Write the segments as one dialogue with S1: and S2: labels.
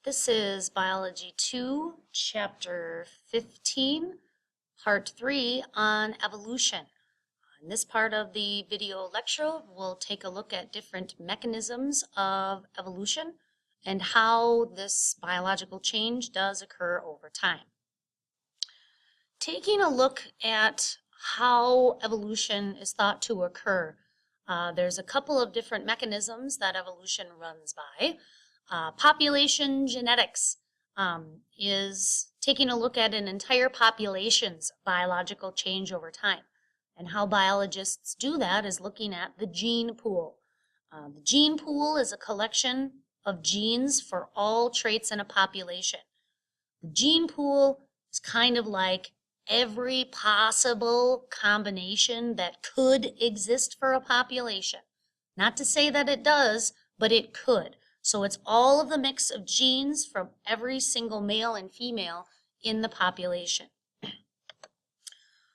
S1: This is Biology 2, Chapter 15, Part 3 on evolution. In this part of the video lecture, we'll take a look at different mechanisms of evolution and how this biological change does occur over time. Taking a look at how evolution is thought to occur, there's a couple of different mechanisms that evolution runs by. Population genetics is taking a look at an entire population's biological change over time. And how biologists do that is looking at the gene pool. The gene pool is a collection of genes for all traits in a population. The gene pool is kind of like every possible combination that could exist for a population. Not to say that it does, but it could. So it's all of the mix of genes from every single male and female in the population.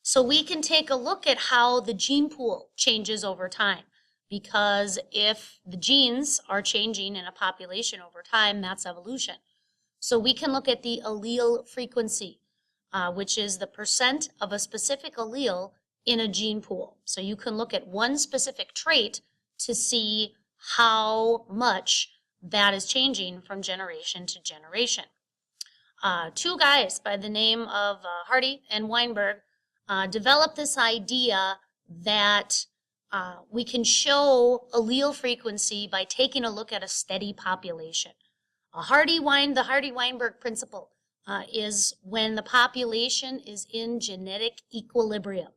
S1: So we can take a look at how the gene pool changes over time, because if the genes are changing in a population over time, that's evolution. So we can look at the allele frequency, which is the percent of a specific allele in a gene pool. So you can look at one specific trait to see how much that is changing from generation to generation. Two guys by the name of Hardy and Weinberg developed this idea that we can show allele frequency by taking a look at a steady population. The Hardy-Weinberg principle is when the population is in genetic equilibrium,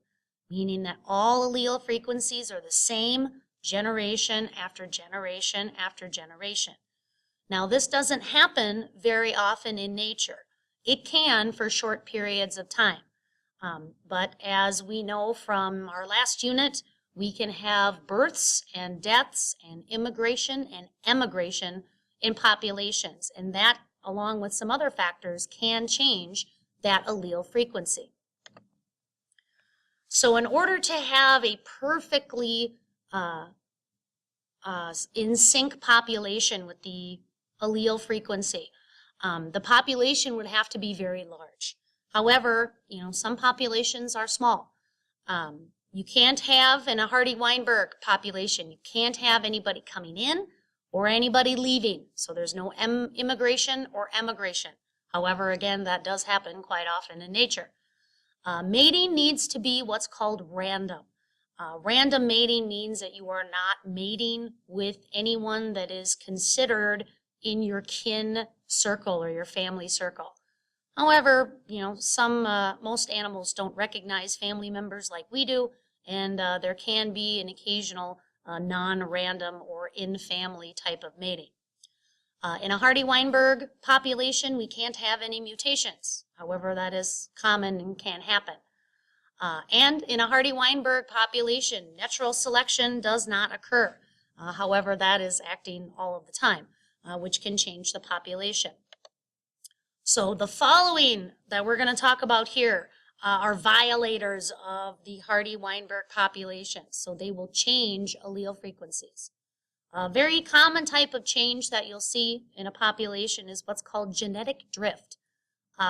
S1: meaning that all allele frequencies are the same generation after generation after generation. Now, this doesn't happen very often in nature. It can for short periods of time. But as we know from our last unit, we can have births and deaths and immigration and emigration in populations. And that, along with some other factors, can change that allele frequency. So in order to have a perfectly in sync population with the allele frequency, the population would have to be very large. However, some populations are small. You can't have, in a Hardy-Weinberg population, you can't have anybody coming in or anybody leaving. So there's no immigration or emigration. However, again, that does happen quite often in nature. Mating needs to be what's called random. Random mating means that you are not mating with anyone that is considered in your kin circle or your family circle. However, most animals don't recognize family members like we do, and there can be an occasional non-random or in-family type of mating. In a Hardy-Weinberg population, we can't have any mutations. However, that is common and can happen. And in a Hardy-Weinberg population, natural selection does not occur. However, that is acting all of the time, which can change the population. So the following that we're going to talk about here are violators of the Hardy-Weinberg population. So they will change allele frequencies. A very common type of change that you'll see in a population is what's called genetic drift.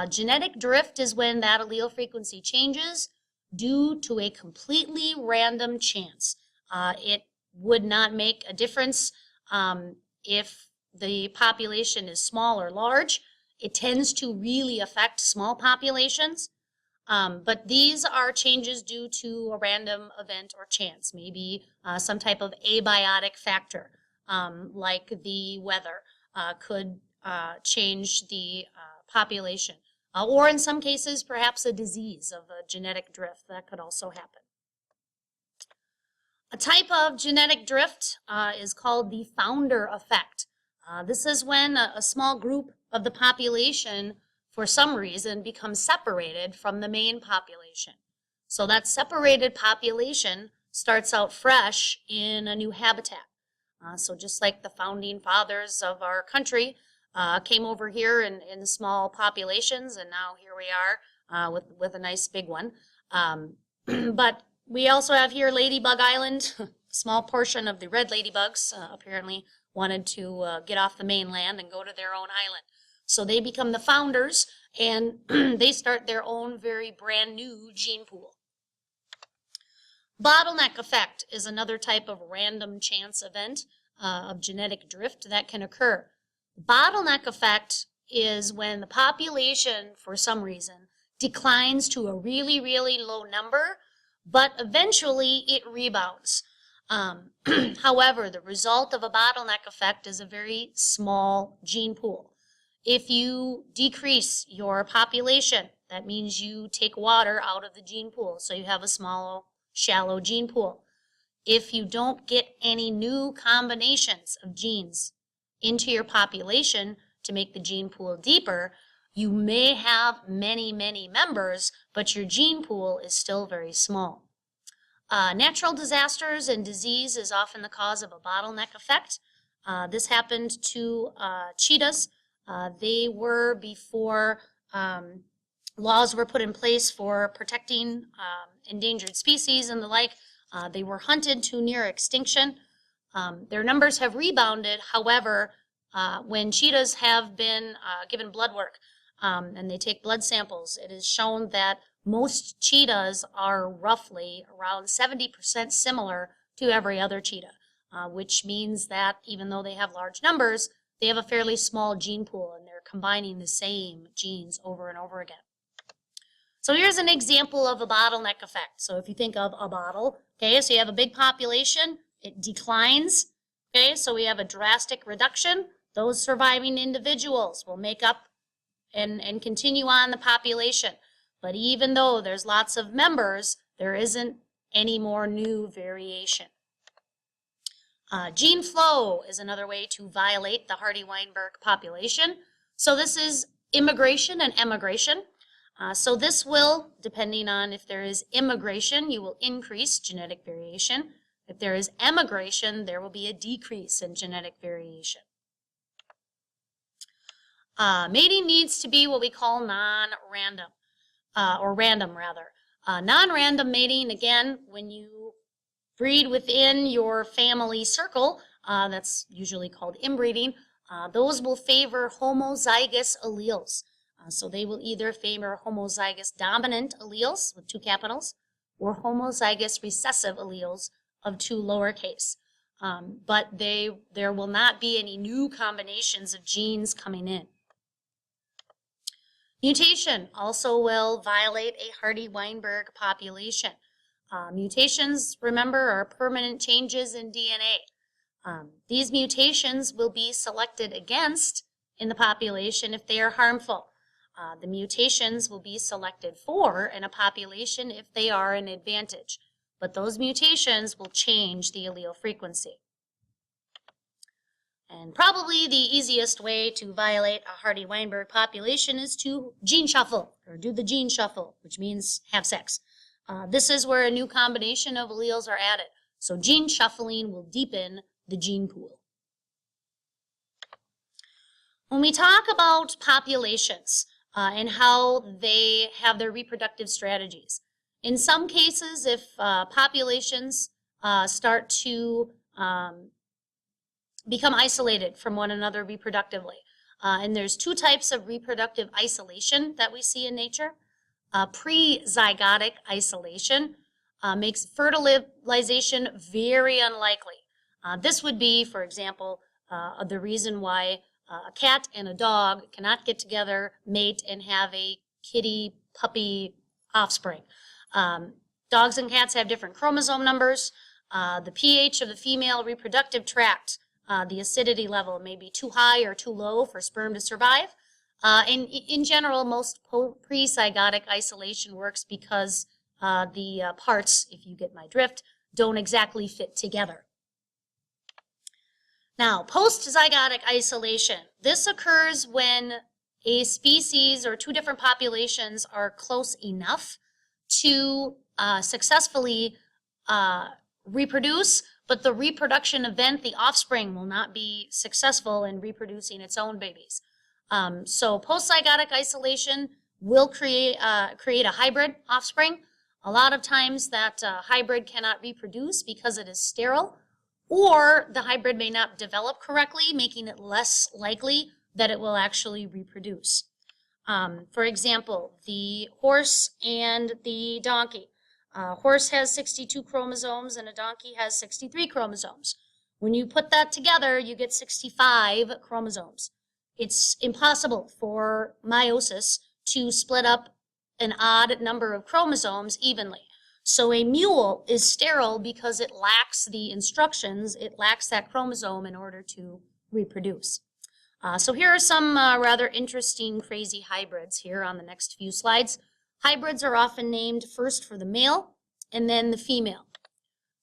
S1: Genetic drift is when that allele frequency changes due to a completely random chance. It would not make a difference if the population is small or large. It tends to really affect small populations, but these are changes due to a random event or chance, maybe some type of abiotic factor, like the weather could change the population, or in some cases, perhaps a disease of a genetic drift that could also happen. A type of genetic drift is called the founder effect. This is when a small group of the population, for some reason, becomes separated from the main population. So that separated population starts out fresh in a new habitat. So just like the founding fathers of our country came over here in small populations, and now here we are with a nice big one. But we also have here Ladybug Island, a small portion of the red ladybugs apparently wanted to get off the mainland and go to their own island. So they become the founders, and they start their own very brand new gene pool. Bottleneck effect is another type of random chance event of genetic drift that can occur. Bottleneck effect is when the population, for some reason, declines to a really, really low number, but eventually it rebounds. However, the result of a bottleneck effect is a very small gene pool. If you decrease your population, that means you take water out of the gene pool, so you have a small, shallow gene pool. If you don't get any new combinations of genes into your population to make the gene pool deeper, you may have many, many members, but your gene pool is still very small. Natural disasters and disease is often the cause of a bottleneck effect. This happened to cheetahs. They were before laws were put in place for protecting endangered species and the like. They were hunted to near extinction. Their numbers have rebounded. However, when cheetahs have been given blood work and they take blood samples, it is shown that most cheetahs are roughly around 70% similar to every other cheetah, which means that even though they have large numbers, they have a fairly small gene pool and they're combining the same genes over and over again. So here's an example of a bottleneck effect. So if you think of a bottle, okay, so you have a big population, it declines, okay, so we have a drastic reduction. Those surviving individuals will make up and continue on the population. But even though there's lots of members, there isn't any more new variation. Gene flow is another way to violate the Hardy-Weinberg population. So this is immigration and emigration. So this will, depending on if there is immigration, you will increase genetic variation. If there is emigration, there will be a decrease in genetic variation. Mating needs to be what we call non-random, or random rather. Non-random mating, again, when you breed within your family circle, that's usually called inbreeding, those will favor homozygous alleles. So they will either favor homozygous dominant alleles with 2 capitals or homozygous recessive alleles of 2 lowercase. But there will not be any new combinations of genes coming in. Mutation also will violate a Hardy-Weinberg population. Mutations, remember, are permanent changes in DNA. These mutations will be selected against in the population if they are harmful. The mutations will be selected for in a population if they are an advantage, but those mutations will change the allele frequency. And probably the easiest way to violate a Hardy-Weinberg population is to gene shuffle, or do the gene shuffle, which means have sex. This is where a new combination of alleles are added. So gene shuffling will deepen the gene pool. When we talk about populations and how they have their reproductive strategies, in some cases, if populations start to become isolated from one another reproductively, and there's 2 types of reproductive isolation that we see in nature. Pre-zygotic isolation makes fertilization very unlikely. This would be, for example, the reason why a cat and a dog cannot get together, mate, and have a kitty puppy offspring. Dogs and cats have different chromosome numbers. The pH of the female reproductive tract, the acidity level may be too high or too low for sperm to survive. And in general, most pre-zygotic isolation works because the parts, if you get my drift, don't exactly fit together. Now, post-zygotic isolation. This occurs when a species or 2 different populations are close enough to successfully reproduce, but the reproduction event, the offspring, will not be successful in reproducing its own babies. So post-zygotic isolation will create a hybrid offspring. A lot of times that hybrid cannot reproduce because it is sterile, or the hybrid may not develop correctly, making it less likely that it will actually reproduce. For example, the horse and the donkey. A horse has 62 chromosomes and a donkey has 63 chromosomes. When you put that together, you get 65 chromosomes. It's impossible for meiosis to split up an odd number of chromosomes evenly. So a mule is sterile because it lacks the instructions, it lacks that chromosome in order to reproduce. So here are some rather interesting, crazy hybrids here on the next few slides. Hybrids are often named first for the male and then the female.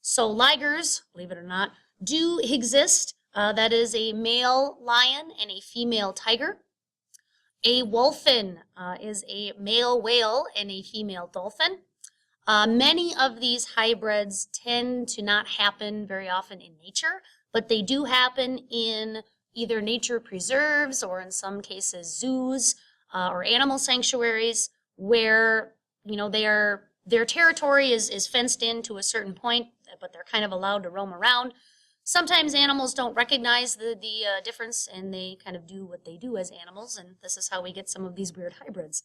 S1: So ligers, believe it or not, do exist. That is a male lion and a female tiger. A wolfen is a male whale and a female dolphin. Many of these hybrids tend to not happen very often in nature, but they do happen in either nature preserves or in some cases zoos or animal sanctuaries where, you know, their territory is fenced in to a certain point, but they're kind of allowed to roam around. Sometimes animals don't recognize the difference and they kind of do what they do as animals, and this is how we get some of these weird hybrids.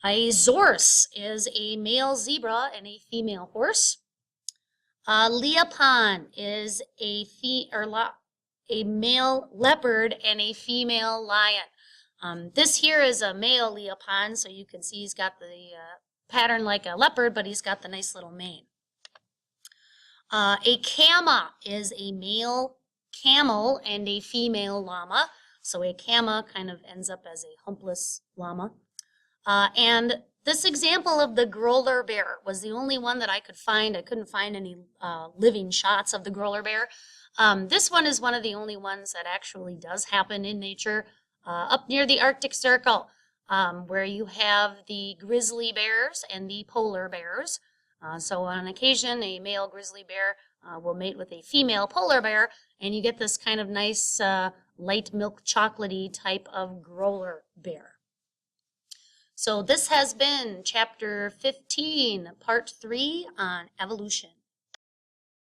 S1: A zorse is a male zebra and a female horse. Leopon is a male leopard and a female lion. This here is a male leopon, so you can see he's got the pattern like a leopard, but he's got the nice little mane. A cama is a male camel and a female llama. So a cama kind of ends up as a humpless llama. And this example of the growler bear was the only one that I could find. I couldn't find any living shots of the growler bear. This one is one of the only ones that actually does happen in nature up near the Arctic Circle, where you have the grizzly bears and the polar bears. So on occasion, a male grizzly bear will mate with a female polar bear, and you get this kind of nice light milk chocolatey type of growler bear. So this has been Chapter 15, Part 3 on evolution.